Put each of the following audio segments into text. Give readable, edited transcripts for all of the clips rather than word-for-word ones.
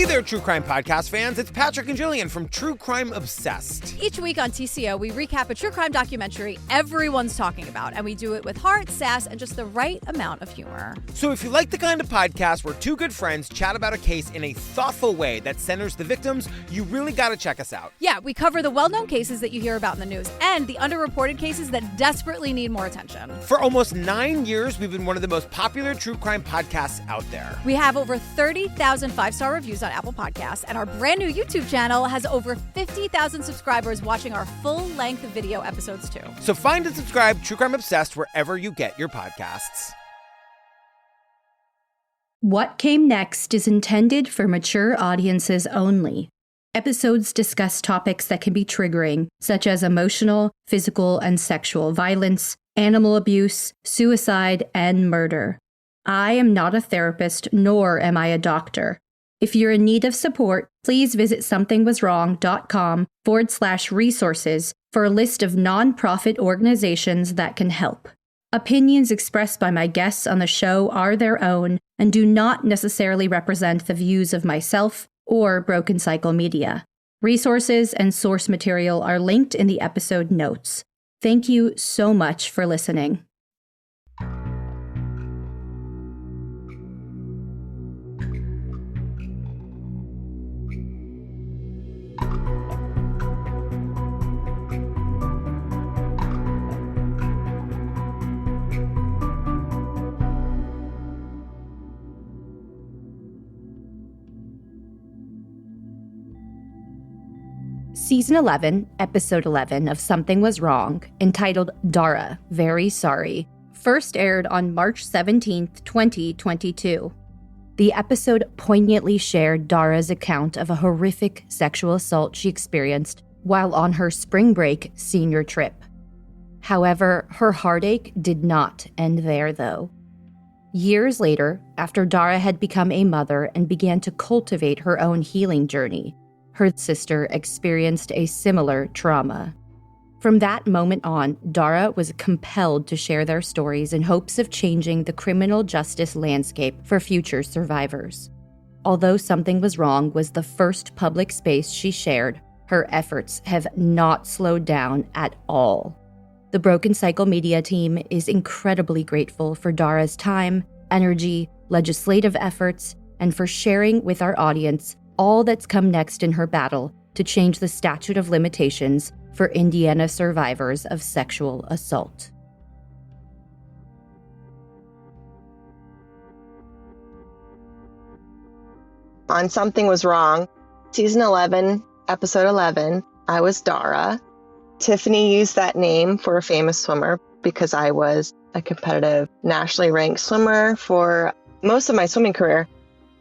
Hey there, True Crime Podcast fans. It's Patrick and Jillian from True Crime Obsessed. Each week on TCO, we recap a true crime documentary everyone's talking about, and we do it with heart, sass, and just the right amount of humor. So if you like the kind of podcast where two good friends chat about a case in a thoughtful way that centers the victims, you really gotta check us out. Yeah, we cover the well-known cases that you hear about in the news and the underreported cases that desperately need more attention. For almost 9 years, we've been one of the most popular true crime podcasts out there. We have over 30,000 five-star reviews on Apple Podcasts, and our brand new YouTube channel has over 50,000 subscribers watching our full-length video episodes too. So find and subscribe True Crime Obsessed wherever you get your podcasts. What Came Next is intended for mature audiences only. Episodes discuss topics that can be triggering, such as emotional, physical, and sexual violence, animal abuse, suicide, and murder. I am not a therapist, nor am I a doctor. If you're in need of support, please visit somethingwaswrong.com/resources for a list of nonprofit organizations that can help. Opinions expressed by my guests on the show are their own and do not necessarily represent the views of myself or Broken Cycle Media. Resources and source material are linked in the episode notes. Thank you so much for listening. Season 11, Episode 11 of Something Was Wrong, entitled Dara, Very Sorry, first aired on March 17th, 2022. The episode poignantly shared Dara's account of a horrific sexual assault she experienced while on her spring break senior trip. However, her heartache did not end there, though. Years later, after Dara had become a mother and began to cultivate her own healing journey, her sister experienced a similar trauma. From that moment on, Dara was compelled to share their stories in hopes of changing the criminal justice landscape for future survivors. Although Something Was Wrong was the first public space she shared, her efforts have not slowed down at all. The Broken Cycle Media team is incredibly grateful for Dara's time, energy, legislative efforts, and for sharing with our audience all that's come next in her battle to change the statute of limitations for Indiana survivors of sexual assault. On Something Was Wrong, Season 11, Episode 11, I was Dara. Tiffany used that name for a famous swimmer because I was a competitive, nationally ranked swimmer for most of my swimming career.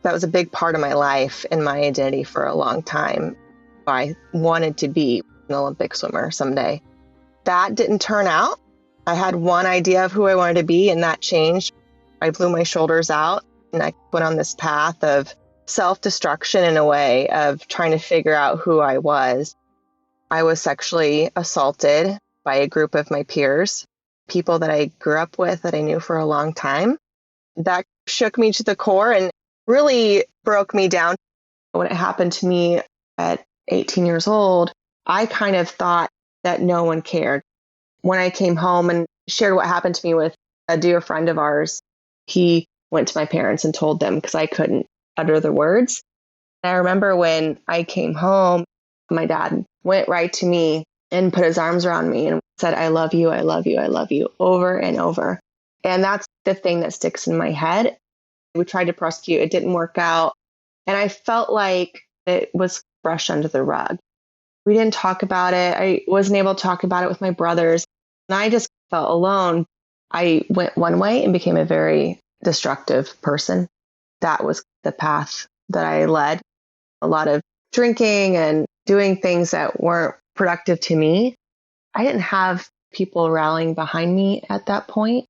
That was a big part of my life and my identity for a long time. I wanted to be an Olympic swimmer someday. That didn't turn out. I had one idea of who I wanted to be, and that changed. I blew my shoulders out, and I went on this path of self-destruction in a way, of trying to figure out who I was. I was sexually assaulted by a group of my peers, people that I grew up with, that I knew for a long time. That shook me to the core and really broke me down. When it happened to me at 18 years old, I kind of thought that no one cared. When I came home and shared what happened to me with a dear friend of ours, he went to my parents and told them because I couldn't utter the words. I remember when I came home, my dad went right to me and put his arms around me and said, "I love you, I love you, I love you," over and over. And that's the thing that sticks in my head. We tried to prosecute. It didn't work out. And I felt like it was brushed under the rug. We didn't talk about it. I wasn't able to talk about it with my brothers. And I just felt alone. I went one way and became a very destructive person. That was the path that I led. A lot of drinking and doing things that weren't productive to me. I didn't have people rallying behind me at that point,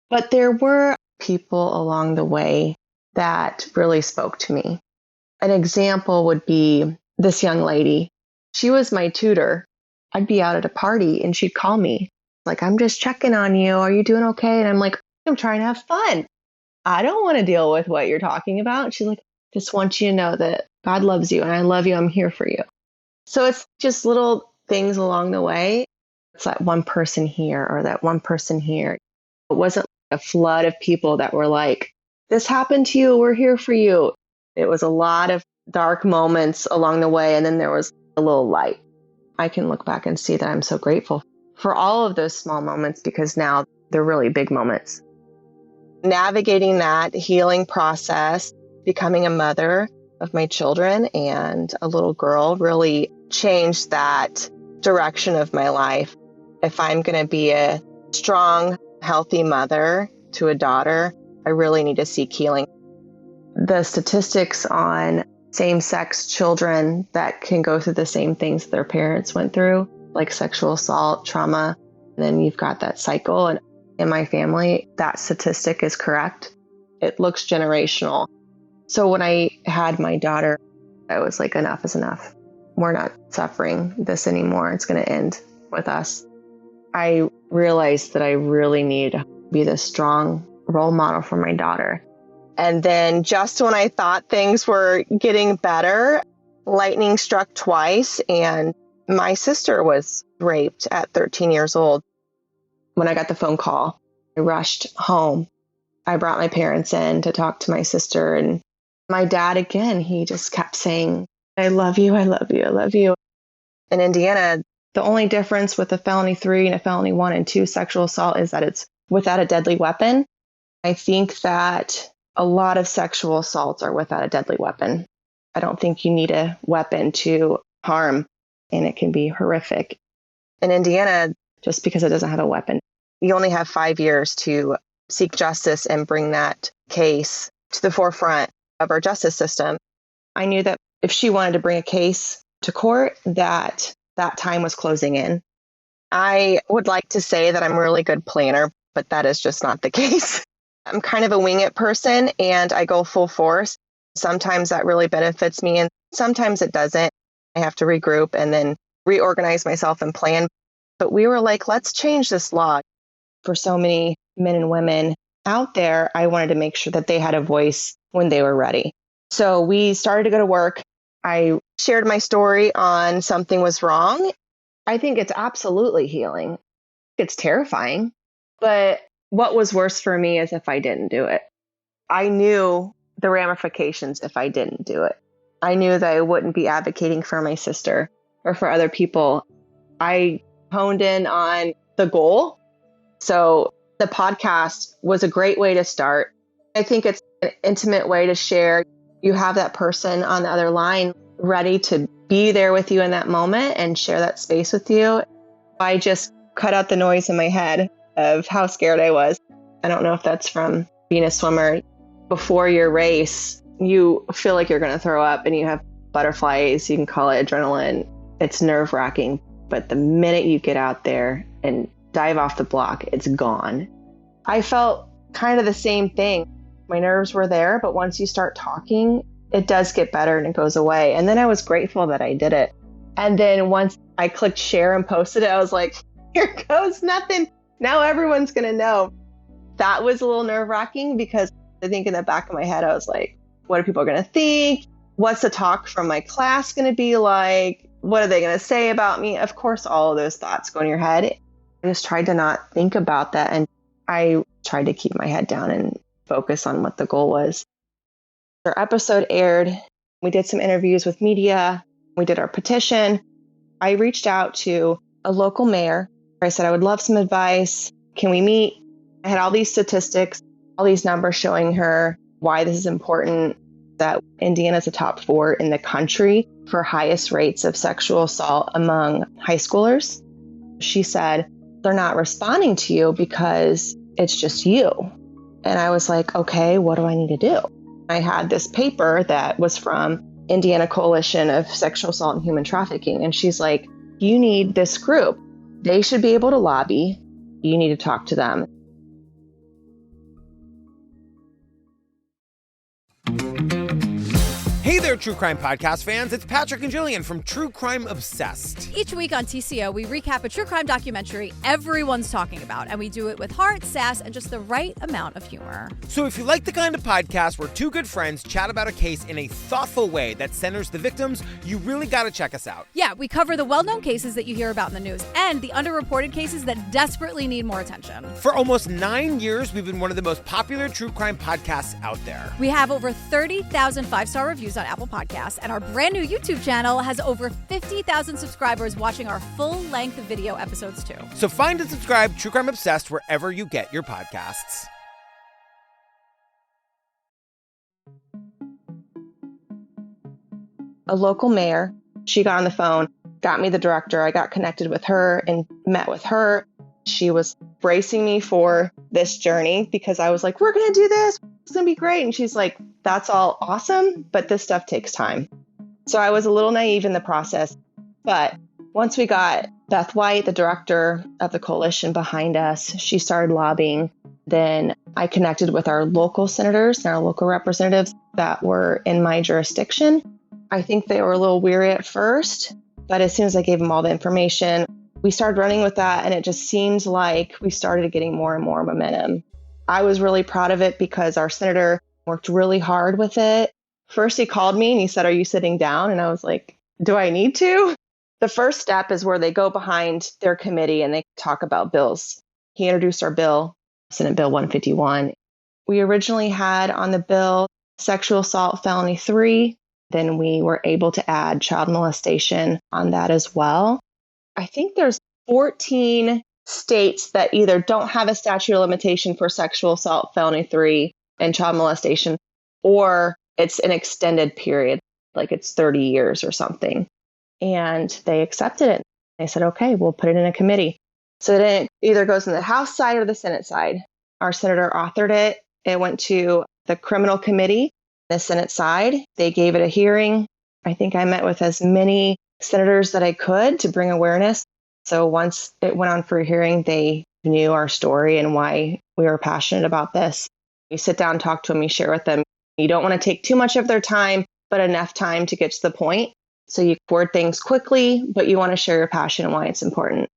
but there were people along the way that really spoke to me. An example would be this young lady. She was my tutor. I'd be out at a party and she'd call me like, "I'm just checking on you. Are you doing okay?" And I'm like, "I'm trying to have fun. I don't want to deal with what you're talking about." And she's like, just want you to know that God loves you and I love you. I'm here for you. So it's just little things along the way. It's that one person here or that one person here. It wasn't a flood of people that were like, this happened to you. We're here for you. It was a lot of dark moments along the way. And then there was a little light. I can look back and see that I'm so grateful for all of those small moments because now they're really big moments. Navigating that healing process, becoming a mother of my children and a little girl really changed that direction of my life. If I'm going to be a strong, healthy mother to a daughter, I really need to seek healing. The statistics on same-sex children that can go through the same things their parents went through, like sexual assault, trauma, and then you've got that cycle. And in my family, that statistic is correct. It looks generational. So when I had my daughter, I was like, enough is enough. We're not suffering this anymore. It's going to end with us. I realized that I really need to be this strong role model for my daughter. And then just when I thought things were getting better, lightning struck twice and my sister was raped at 13 years old. When I got the phone call, I rushed home. I brought my parents in to talk to my sister, and my dad, again, he just kept saying, I love you, I love you, I love you. In Indiana, the only difference with a felony 3 and a felony 1 and 2 sexual assault is that it's without a deadly weapon. I think that a lot of sexual assaults are without a deadly weapon. I don't think you need a weapon to harm, and it can be horrific. In Indiana, just because it doesn't have a weapon, you only have 5 years to seek justice and bring that case to the forefront of our justice system. I knew that if she wanted to bring a case to court, that time was closing in. I would like to say that I'm a really good planner, but that is just not the case. I'm kind of a wing it person and I go full force. Sometimes that really benefits me and sometimes it doesn't. I have to regroup and then reorganize myself and plan. But we were like, let's change this law. For so many men and women out there, I wanted to make sure that they had a voice when they were ready. So we started to go to work. I shared my story on Something Was Wrong. I think it's absolutely healing. It's terrifying. But what was worse for me is if I didn't do it. I knew the ramifications if I didn't do it. I knew that I wouldn't be advocating for my sister or for other people. I honed in on the goal. So the podcast was a great way to start. I think it's an intimate way to share. You have that person on the other line ready to be there with you in that moment and share that space with you. I just cut out the noise in my head of how scared I was. I don't know if that's from being a swimmer. Before your race, you feel like you're going to throw up and you have butterflies. You can call it adrenaline. It's nerve-wracking. But the minute you get out there and dive off the block, it's gone. I felt kind of the same thing. My nerves were there, but once you start talking, it does get better and it goes away. And then I was grateful that I did it. And then once I clicked share and posted it, I was like, here goes nothing. Now everyone's going to know. That was a little nerve-wracking because I think in the back of my head, I was like, what are people going to think? What's the talk from my class going to be like? What are they going to say about me? Of course, all of those thoughts go in your head. I just tried to not think about that. And I tried to keep my head down and focus on what the goal was. Our episode aired. We did some interviews with media. We did our petition. I reached out to a local mayor. I said, I would love some advice. Can we meet? I had all these statistics, all these numbers showing her why this is important, that Indiana's a top 4 in the country for highest rates of sexual assault among high schoolers. She said, they're not responding to you because it's just you. And I was like, okay, what do I need to do? I had this paper that was from Indiana Coalition of Sexual Assault and Human Trafficking. And she's like, you need this group. They should be able to lobby. You need to talk to them. Hey there, there, true crime podcast fans. It's Patrick and Jillian from True Crime Obsessed. Each week on TCO, we recap a true crime documentary everyone's talking about, and we do it with heart, sass, and just the right amount of humor. So if you like the kind of podcast where two good friends chat about a case in a thoughtful way that centers the victims, you really got to check us out. Yeah, we cover the well-known cases that you hear about in the news and the underreported cases that desperately need more attention. For almost 9 years, we've been one of the most popular true crime podcasts out there. We have over 30,000 five-star reviews on Apple Podcasts, and our brand new YouTube channel has over 50,000 subscribers watching our full-length video episodes too. So find and subscribe True Crime Obsessed wherever you get your podcasts. A local mayor, she got on the phone, got me the director. I got connected with her and met with her. She was bracing me for this journey because I was like, we're going to do this. It's going to be great. And she's like, that's all awesome, but this stuff takes time. So I was a little naive in the process. But once we got Beth White, the director of the coalition, behind us, she started lobbying. Then I connected with our local senators and our local representatives that were in my jurisdiction. I think they were a little weary at first, but as soon as I gave them all the information, we started running with that, and it just seems like we started getting more and more momentum. I was really proud of it because our senator worked really hard with it. First, he called me and he said, "Are you sitting down?" And I was like, "Do I need to?" The first step is where they go behind their committee and they talk about bills. He introduced our bill, Senate Bill 151. We originally had on the bill sexual assault felony 3. Then we were able to add child molestation on that as well. I think there's 14 states that either don't have a statute of limitation for sexual assault felony 3 and child molestation, or it's an extended period, like it's 30 years or something. And they accepted it. They said, okay, we'll put it in a committee. So then it either goes in the House side or the Senate side. Our senator authored it. It went to the criminal committee, the Senate side. They gave it a hearing. I think I met with as many senators that I could to bring awareness. So once it went on for a hearing, they knew our story and why we were passionate about this. You sit down, talk to them, you share with them. You don't want to take too much of their time, but enough time to get to the point. So you word things quickly, but you want to share your passion and why it's important.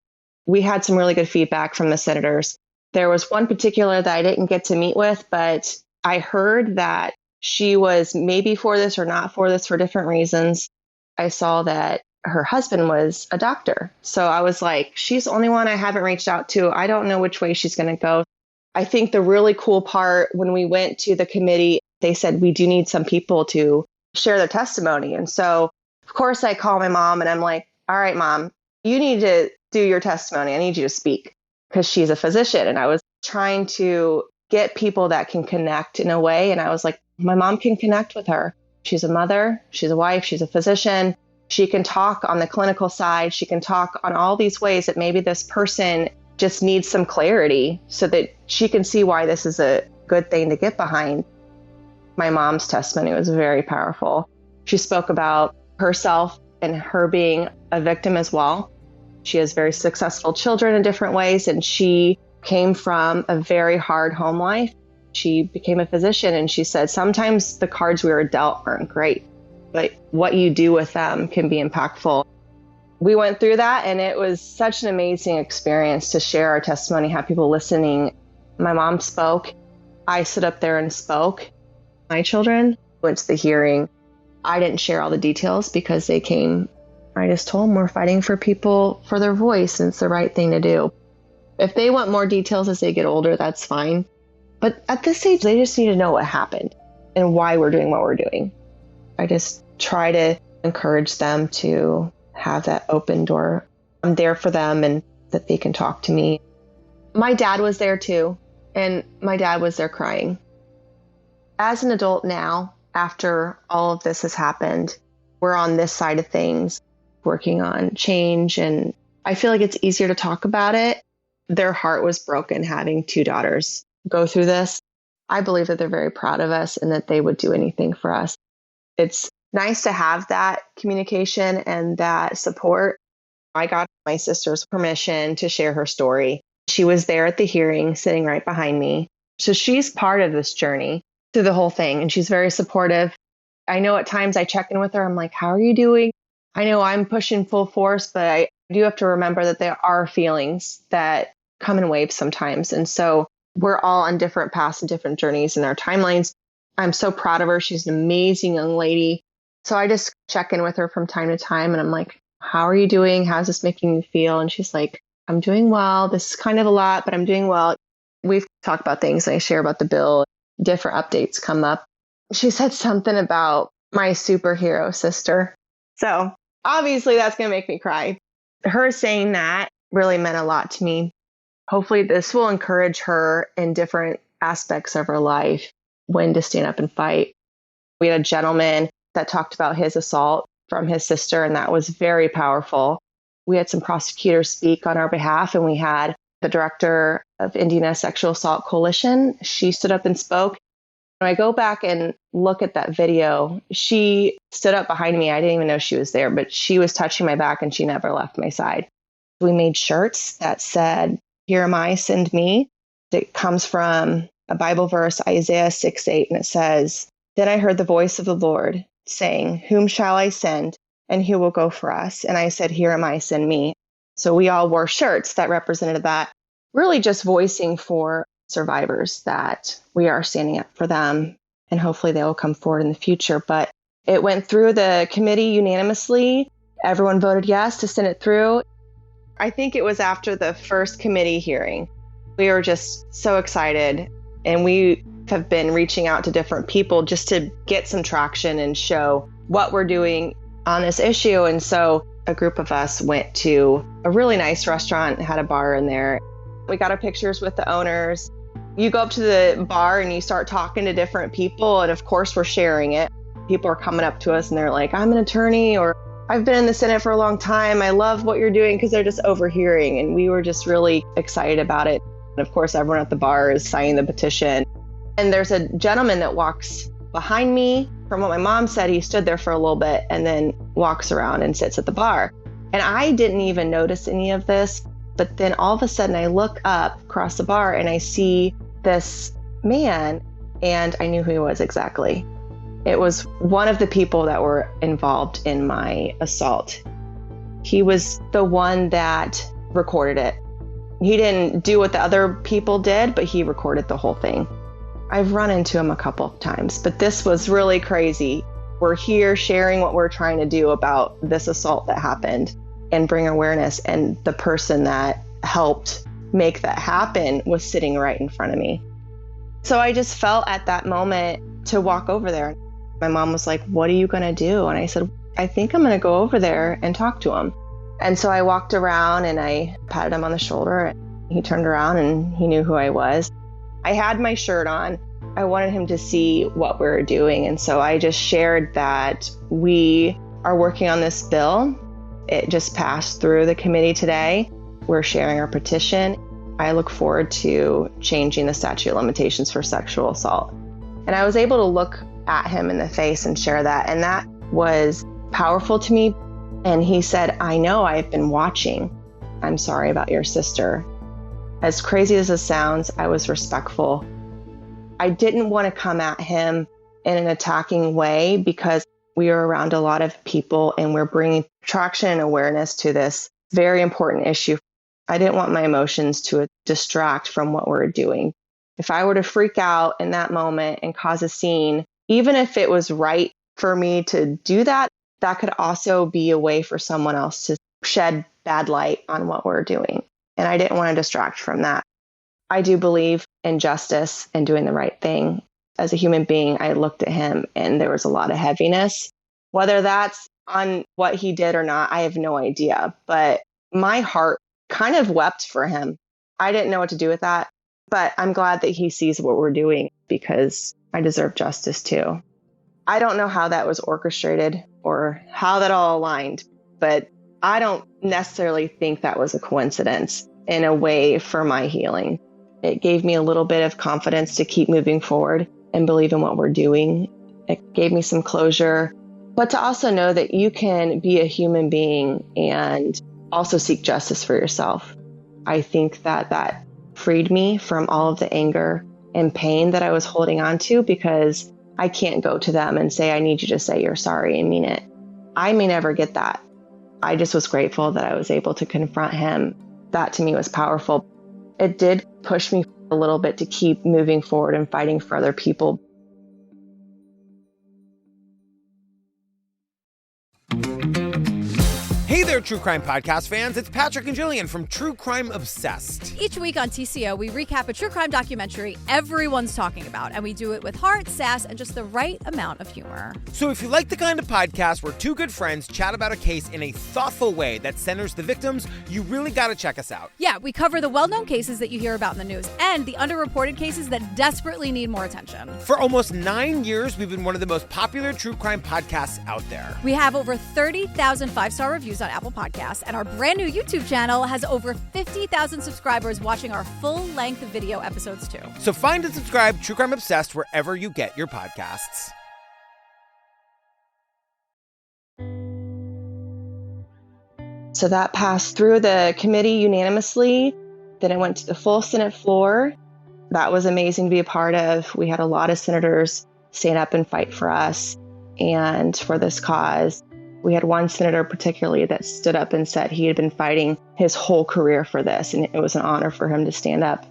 We had some really good feedback from the senators. There was one particular that I didn't get to meet with, but I heard that she was maybe for this or not for this for different reasons. I saw that her husband was a doctor. So I was like, she's the only one I haven't reached out to. I don't know which way she's going to go. I think the really cool part when we went to the committee, they said, we do need some people to share their testimony. And so, of course, I call my mom and I'm like, all right, Mom, you need to do your testimony. I need you to speak because she's a physician. And I was trying to get people that can connect in a way. And I was like, my mom can connect with her. She's a mother, she's a wife, she's a physician. She can talk on the clinical side. She can talk on all these ways that maybe this person just needs some clarity so that she can see why this is a good thing to get behind. My mom's testimony was very powerful. She spoke about herself and her being a victim as well. She has very successful children in different ways, and she came from a very hard home life. She became a physician, and she said sometimes the cards we were dealt aren't great, but what you do with them can be impactful. We went through that, and it was such an amazing experience to share our testimony, have people listening. My mom spoke. I stood up there and spoke. My children went to the hearing. I didn't share all the details because they came. I just told them we're fighting for people, for their voice, and it's the right thing to do. If they want more details as they get older, that's fine. But at this age, they just need to know what happened and why we're doing what we're doing. I just try to encourage them to have that open door. I'm there for them and that they can talk to me. My dad was there too, and my dad was there crying. As an adult now, after all of this has happened, we're on this side of things, working on change, and I feel like it's easier to talk about it. Their heart was broken having 2 daughters go through this. I believe that they're very proud of us and that they would do anything for us. It's nice to have that communication and that support. I got my sister's permission to share her story. She was there at the hearing, sitting right behind me. So she's part of this journey through the whole thing, and she's very supportive. I know at times I check in with her. I'm like, how are you doing? I know I'm pushing full force, but I do have to remember that there are feelings that come in waves sometimes. And so we're all on different paths and different journeys in our timelines. I'm so proud of her. She's an amazing young lady. So I just check in with her from time to time and I'm like, how are you doing? How's this making you feel? And she's like, I'm doing well. This is kind of a lot, but I'm doing well. We've talked about things and I share about the bill. Different updates come up. She said something about my superhero sister. So obviously that's going to make me cry. Her saying that really meant a lot to me. Hopefully this will encourage her in different aspects of her life when to stand up and fight. We had a gentleman that talked about his assault from his sister, and that was very powerful. We had some prosecutors speak on our behalf, and we had the director of Indiana Sexual Assault Coalition. She stood up and spoke. When I go back and look at that video, she stood up behind me. I didn't even know she was there, but she was touching my back and she never left my side. We made shirts that said, "Here am I, send me." It comes from a Bible verse, Isaiah 6:8, and it says, "Then I heard the voice of the Lord saying, 'Whom shall I send? And who will go for us?' And I said, 'Here am I, send me.'" So we all wore shirts that represented that, really just voicing for survivors that we are standing up for them, and hopefully they will come forward in the future. But it went through the committee unanimously. Everyone voted yes to send it through. I think it was after the first committee hearing. We were just so excited, and we have been reaching out to different people just to get some traction and show what we're doing on this issue. And so a group of us went to a really nice restaurant, had a bar in there. We got our pictures with the owners. You go up to the bar and you start talking to different people, and of course we're sharing it. People are coming up to us and they're like, "I'm an attorney," or "I've been in the Senate for a long time. I love what you're doing," because they're just overhearing. And we were just really excited about it. And of course, everyone at the bar is signing the petition. And there's a gentleman that walks behind me. From what my mom said, he stood there for a little bit and then walks around and sits at the bar. And I didn't even notice any of this. But then all of a sudden I look up across the bar and I see this man, and I knew who he was exactly. It was one of the people that were involved in my assault. He was the one that recorded it. He didn't do what the other people did, but he recorded the whole thing. I've run into him a couple of times, but this was really crazy. We're here sharing what we're trying to do about this assault that happened and bring awareness, and the person that helped make that happen was sitting right in front of me. So I just felt at that moment to walk over there. My mom was like, "What are you going to do?" And I said, "I think I'm going to go over there and talk to him." And so I walked around and I patted him on the shoulder. He turned around and he knew who I was. I had my shirt on. I wanted him to see what we were doing. And so I just shared that we are working on this bill. It just passed through the committee today. We're sharing our petition. I look forward to changing the statute of limitations for sexual assault. And I was able to look at him in the face and share that. And that was powerful to me. And he said, "I know, I've been watching. I'm sorry about your sister." As crazy as this sounds, I was respectful. I didn't want to come at him in an attacking way because we are around a lot of people and we're bringing traction and awareness to this very important issue. I didn't want my emotions to distract from what we're doing. If I were to freak out in that moment and cause a scene, even if it was right for me to do that, that could also be a way for someone else to shed bad light on what we're doing. And I didn't want to distract from that. I do believe in justice and doing the right thing. As a human being, I looked at him and there was a lot of heaviness. Whether that's on what he did or not, I have no idea. But my heart kind of wept for him. I didn't know what to do with that. But I'm glad that he sees what we're doing because I deserve justice too. I don't know how that was orchestrated or how that all aligned, but I don't necessarily think that was a coincidence in a way for my healing. It gave me a little bit of confidence to keep moving forward and believe in what we're doing. It gave me some closure, but to also know that you can be a human being and also seek justice for yourself. I think that that freed me from all of the anger and pain that I was holding on to because I can't go to them and say, I need you to say you're sorry and mean it. I may never get that. I just was grateful that I was able to confront him. That to me was powerful. It did push me a little bit to keep moving forward and fighting for other people. Hey there, True Crime Podcast fans. It's Patrick and Jillian from True Crime Obsessed. Each week on TCO, we recap a true crime documentary everyone's talking about, and we do it with heart, sass, and just the right amount of humor. So if you like the kind of podcast where two good friends chat about a case in a thoughtful way that centers the victims, you really got to check us out. Yeah, we cover the well-known cases that you hear about in the news and the underreported cases that desperately need more attention. For almost 9 years, we've been one of the most popular true crime podcasts out there. We have over 30,000 five-star reviews on Apple Podcasts, and our brand new YouTube channel has over 50,000 subscribers watching our full-length video episodes too. So find and subscribe True Crime Obsessed wherever you get your podcasts. So that passed through the committee unanimously. Then it went to the full Senate floor. That was amazing to be a part of. We had a lot of senators stand up and fight for us and for this cause. We had one senator particularly that stood up and said he had been fighting his whole career for this, and it was an honor for him to stand up.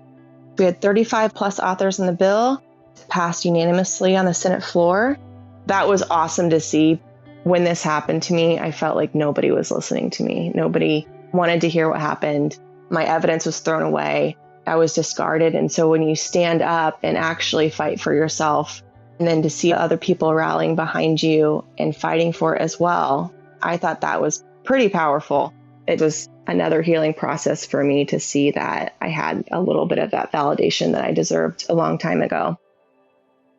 We had 35 plus authors in the bill, passed unanimously on the Senate floor. That was awesome to see. When this happened to me, I felt like nobody was listening to me. Nobody wanted to hear what happened. My evidence was thrown away. I was discarded. And so when you stand up and actually fight for yourself, and then to see other people rallying behind you and fighting for it as well, I thought that was pretty powerful. It was another healing process for me to see that I had a little bit of that validation that I deserved a long time ago.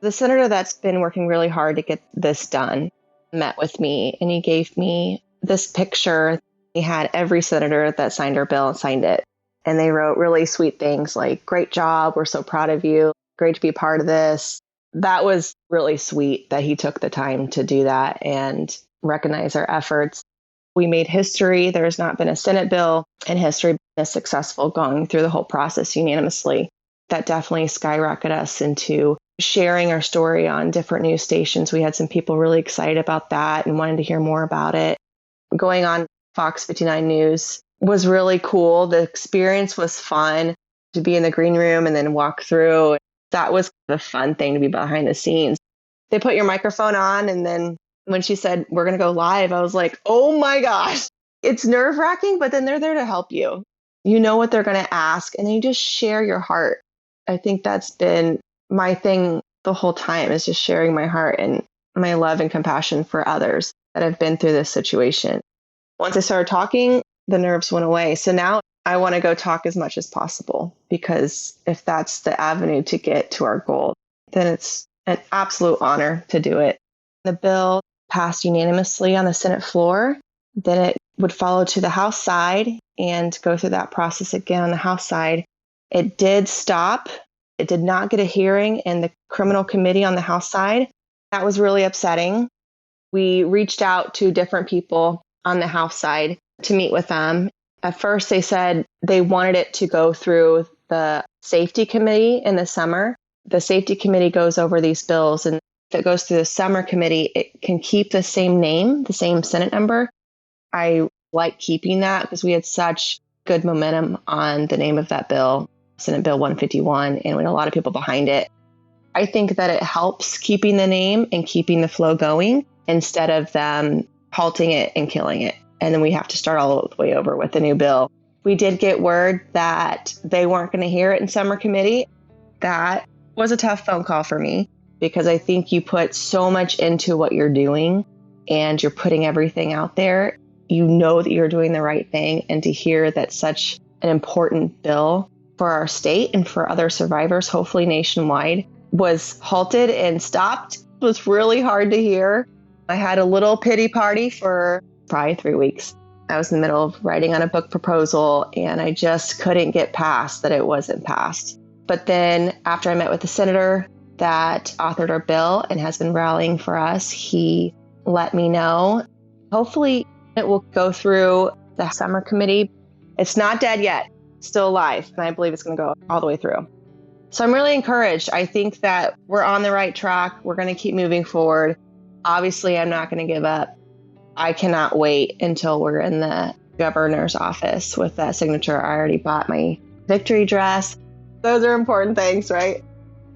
The senator that's been working really hard to get this done met with me, and he gave me this picture. He had every senator that signed our bill and signed it. And they wrote really sweet things like, "Great job. We're so proud of you. Great to be part of this." That was really sweet that he took the time to do that and recognize our efforts. We made history. There has not been a Senate bill in history as successful going through the whole process unanimously. That definitely skyrocketed us into sharing our story on different news stations. We had some people really excited about that and wanted to hear more about it. Going on Fox 59 News was really cool. The experience was fun to be in the green room and then walk through. That was the fun thing to be behind the scenes. They put your microphone on, and then when she said, "We're going to go live," I was like, oh my gosh, it's nerve wracking, but then they're there to help you. You know what they're going to ask, and then you just share your heart. I think that's been my thing the whole time, is just sharing my heart and my love and compassion for others that have been through this situation. Once I started talking, the nerves went away. So now I want to go talk as much as possible, because if that's the avenue to get to our goal, then it's an absolute honor to do it. The bill passed unanimously on the Senate floor. Then it would follow to the House side and go through that process again on the House side. It did stop. It did not get a hearing in the criminal committee on the House side. That was really upsetting. We reached out to different people on the House side to meet with them. At first, they said they wanted it to go through the safety committee in the summer. The safety committee goes over these bills, and if it goes through the summer committee, it can keep the same name, the same Senate number. I like keeping that because we had such good momentum on the name of that bill, Senate Bill 151, and we had a lot of people behind it. I think that it helps keeping the name and keeping the flow going instead of them halting it and killing it. And then we have to start all the way over with the new bill. We did get word that they weren't going to hear it in summer committee. That was a tough phone call for me, because I think you put so much into what you're doing and you're putting everything out there. You know that you're doing the right thing. And to hear that such an important bill for our state and for other survivors, hopefully nationwide, was halted and stopped was really hard to hear. I had a little pity party for probably 3 weeks. I was in the middle of writing on a book proposal, and I just couldn't get past that it wasn't passed. But then after I met with the senator that authored our bill and has been rallying for us, he let me know. Hopefully it will go through the summer committee. It's not dead yet, it's still alive, and I believe it's going to go all the way through. So I'm really encouraged. I think that we're on the right track. We're going to keep moving forward. Obviously, I'm not going to give up. I cannot wait until we're in the governor's office with that signature. I already bought my victory dress. Those are important things, right?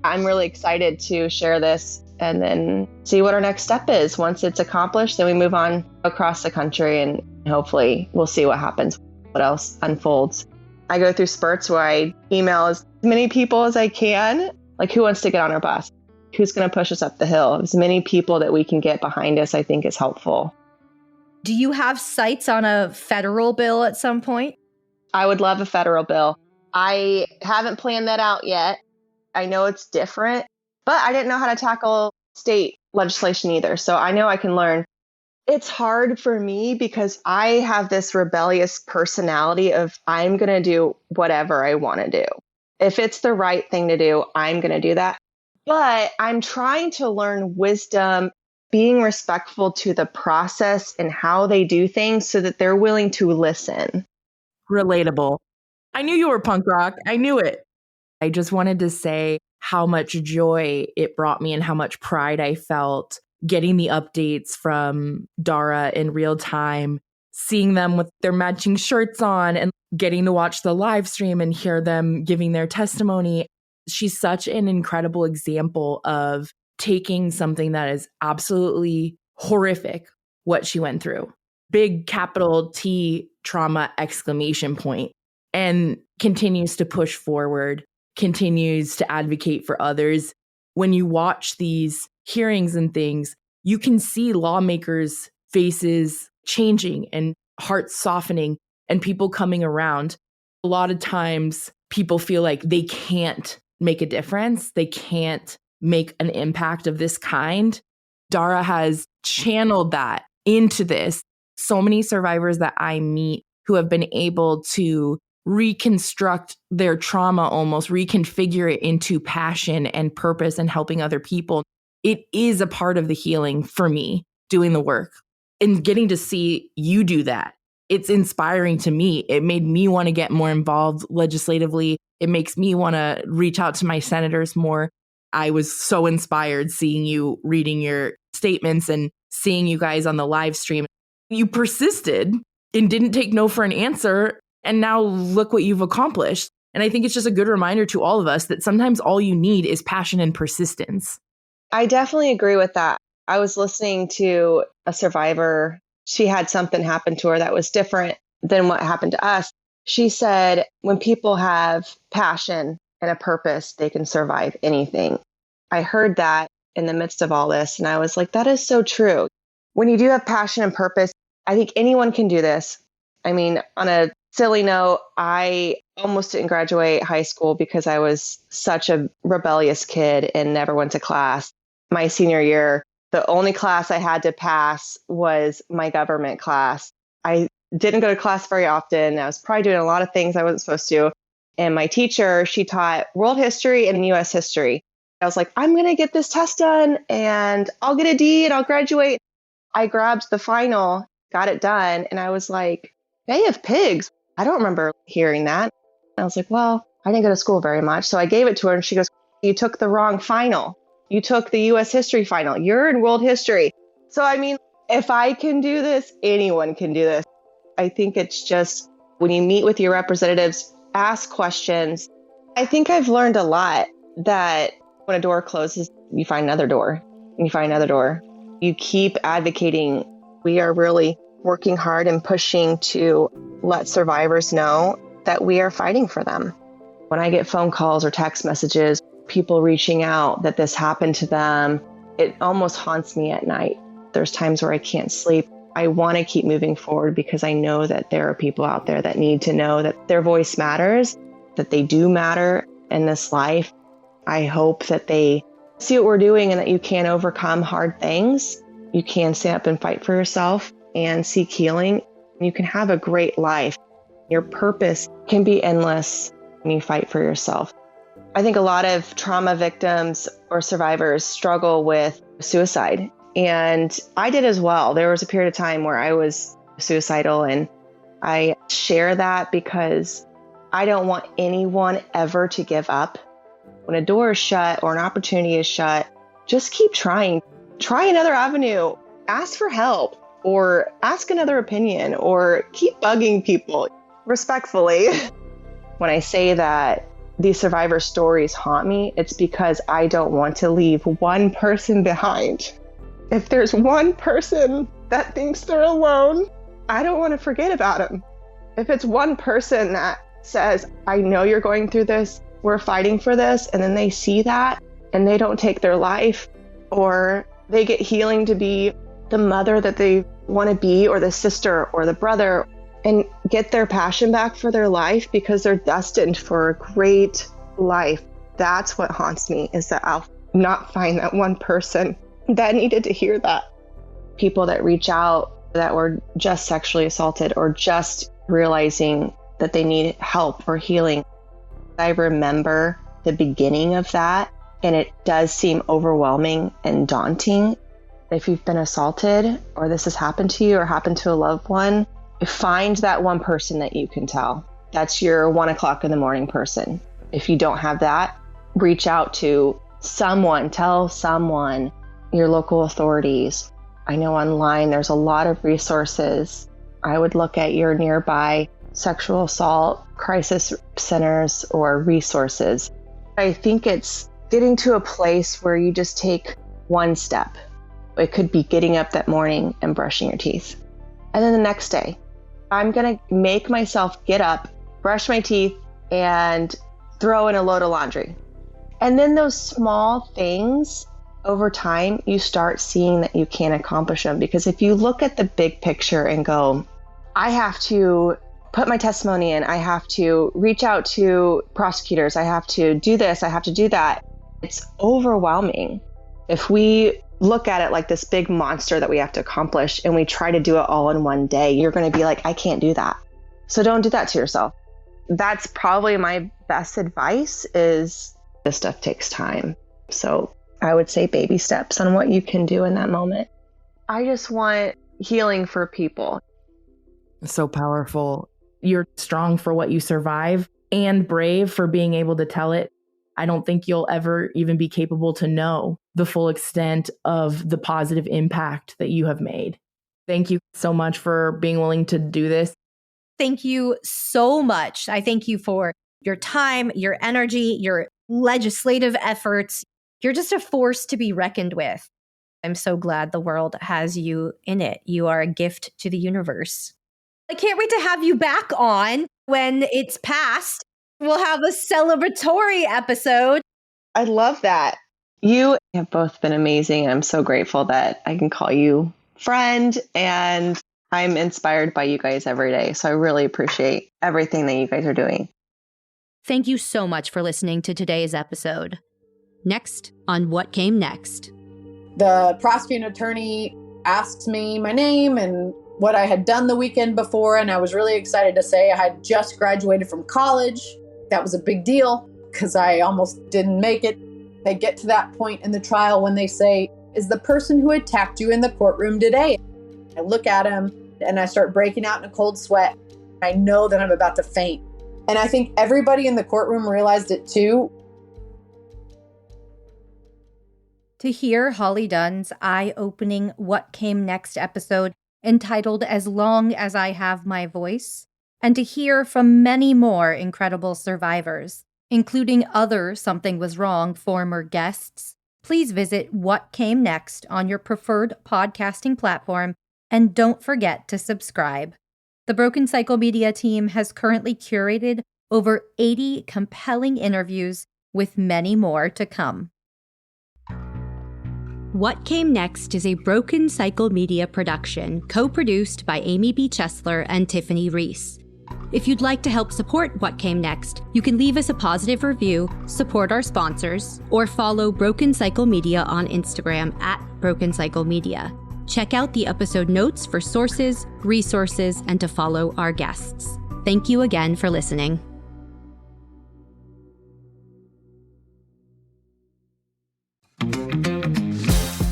I'm really excited to share this and then see what our next step is. Once it's accomplished, then we move on across the country and hopefully we'll see what happens, what else unfolds. I go through spurts where I email as many people as I can. Like, who wants to get on our bus? Who's going to push us up the hill? As many people that we can get behind us, I think is helpful. Do you have sights on a federal bill at some point? I would love a federal bill. I haven't planned that out yet. I know it's different, but I didn't know how to tackle state legislation either. So I know I can learn. It's hard for me because I have this rebellious personality of I'm going to do whatever I want to do. If it's the right thing to do, I'm going to do that. But I'm trying to learn wisdom, being respectful to the process and how they do things so that they're willing to listen. Relatable. I knew you were punk rock. I knew it. I just wanted to say how much joy it brought me and how much pride I felt getting the updates from Dara in real time, seeing them with their matching shirts on and getting to watch the live stream and hear them giving their testimony. She's such an incredible example of taking something that is absolutely horrific, what she went through. Big capital T trauma exclamation point, and continues to push forward, continues to advocate for others. When you watch these hearings and things, you can see lawmakers' faces changing and hearts softening and people coming around. A lot of times people feel like they can't make a difference. They can't make an impact of this kind. Dara has channeled that into this. So many survivors that I meet who have been able to reconstruct their trauma, almost reconfigure it into passion and purpose and helping other people. It is a part of the healing for me, doing the work and getting to see you do that. It's inspiring to me. It made me want to get more involved legislatively. It makes me want to reach out to my senators more. I was so inspired seeing you reading your statements and seeing you guys on the live stream. You persisted and didn't take no for an answer. And now look what you've accomplished. And I think it's just a good reminder to all of us that sometimes all you need is passion and persistence. I definitely agree with that. I was listening to a survivor. She had something happen to her that was different than what happened to us. She said, when people have passion and a purpose, they can survive anything. I heard that in the midst of all this, and I was like, that is so true. When you do have passion and purpose, I think anyone can do this. I mean, on a silly note, I almost didn't graduate high school because I was such a rebellious kid and never went to class. My senior year, the only class I had to pass was my government class. I didn't go to class very often. I was probably doing a lot of things I wasn't supposed to. And my teacher, she taught world history and US history. I was like, I'm going to get this test done and I'll get a D and I'll graduate. I grabbed the final, got it done. And I was like, Bay of Pigs. I don't remember hearing that. I was like, well, I didn't go to school very much. So I gave it to her and she goes, you took the wrong final. You took the US history final. You're in world history. So, I mean, if I can do this, anyone can do this. I think it's just when you meet with your representatives, ask questions. I think I've learned a lot that when a door closes, you find another door and you find another door. You keep advocating. We are really working hard and pushing to let survivors know that we are fighting for them. When I get phone calls or text messages, people reaching out that this happened to them, it almost haunts me at night. There's times where I can't sleep. I want to keep moving forward because I know that there are people out there that need to know that their voice matters, that they do matter in this life. I hope that they see what we're doing and that you can overcome hard things. You can stand up and fight for yourself and seek healing. You can have a great life. Your purpose can be endless when you fight for yourself. I think a lot of trauma victims or survivors struggle with suicide. And I did as well. There was a period of time where I was suicidal, and I share that because I don't want anyone ever to give up. When a door is shut or an opportunity is shut, just keep trying. Try another avenue. Ask for help or ask another opinion or keep bugging people respectfully. When I say that these survivor stories haunt me, it's because I don't want to leave one person behind. If there's one person that thinks they're alone, I don't want to forget about them. If it's one person that says, I know you're going through this, we're fighting for this, and then they see that and they don't take their life, or they get healing to be the mother that they want to be, or the sister or the brother, and get their passion back for their life because they're destined for a great life. That's what haunts me, is that I'll not find that one person that needed to hear that. People that reach out that were just sexually assaulted or just realizing that they need help or healing. I remember the beginning of that, and it does seem overwhelming and daunting. If you've been assaulted or this has happened to you or happened to a loved one, find that one person that you can tell. That's your 1 o'clock in the morning person. If you don't have that, reach out to someone, tell someone, your local authorities. I know online there's a lot of resources. I would look at your nearby sexual assault crisis centers or resources. I think it's getting to a place where you just take one step. It could be getting up that morning and brushing your teeth. And then the next day, I'm going to make myself get up, brush my teeth, and throw in a load of laundry. And then those small things, over time, you start seeing that you can accomplish them. Because if you look at the big picture and go, I have to put my testimony in, I have to reach out to prosecutors, I have to do this, I have to do that, it's overwhelming. If we look at it like this big monster that we have to accomplish and we try to do it all in one day, you're going to be like, I can't do that. So don't do that to yourself. That's probably my best advice, is this stuff takes time. So I would say baby steps on what you can do in that moment. I just want healing for people. So powerful. You're strong for what you survive and brave for being able to tell it. I don't think you'll ever even be capable to know the full extent of the positive impact that you have made. Thank you so much for being willing to do this. Thank you so much. I thank you for your time, your energy, your legislative efforts. You're just a force to be reckoned with. I'm so glad the world has you in it. You are a gift to the universe. I can't wait to have you back on when it's past. We'll have a celebratory episode. I love that. You have both been amazing. I'm so grateful that I can call you friend, and I'm inspired by you guys every day. So I really appreciate everything that you guys are doing. Thank you so much for listening to today's episode. Next on What Came Next. The prosecuting attorney asks me my name and what I had done the weekend before, and I was really excited to say I had just graduated from college. That was a big deal because I almost didn't make it. They get to that point in the trial when they say, is the person who attacked you in the courtroom today? I look at him and I start breaking out in a cold sweat. I know that I'm about to faint. And I think everybody in the courtroom realized it too. To hear Holly Dunn's eye-opening What Came Next episode entitled As Long as I Have My Voice, and to hear from many more incredible survivors, including other Something Was Wrong former guests, please visit What Came Next on your preferred podcasting platform, and don't forget to subscribe. The Broken Cycle Media team has currently curated over 80 compelling interviews, with many more to come. What Came Next is a Broken Cycle Media production, co-produced by Amy B. Chesler and Tiffany Reese. If you'd like to help support What Came Next, you can leave us a positive review, support our sponsors, or follow Broken Cycle Media on Instagram at Broken Cycle Media. Check out the episode notes for sources, resources, and to follow our guests. Thank you again for listening.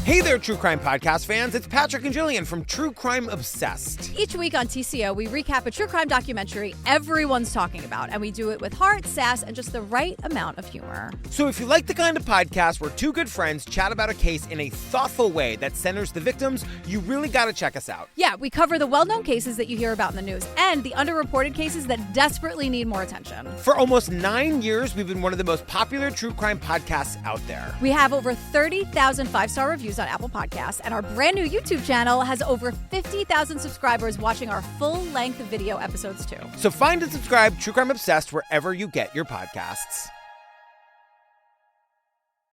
Hey there, there, true crime podcast fans. It's Patrick and Jillian from True Crime Obsessed. Each week on TCO, we recap a true crime documentary everyone's talking about, and we do it with heart, sass, and just the right amount of humor. So if you like the kind of podcast where two good friends chat about a case in a thoughtful way that centers the victims, you really got to check us out. Yeah, we cover the well-known cases that you hear about in the news and the underreported cases that desperately need more attention. For almost 9 years, we've been one of the most popular true crime podcasts out there. We have over 30,000 five-star reviews on Apple Podcasts, and our brand new YouTube channel has over 50,000 subscribers watching our full-length video episodes too. So find and subscribe True Crime Obsessed wherever you get your podcasts.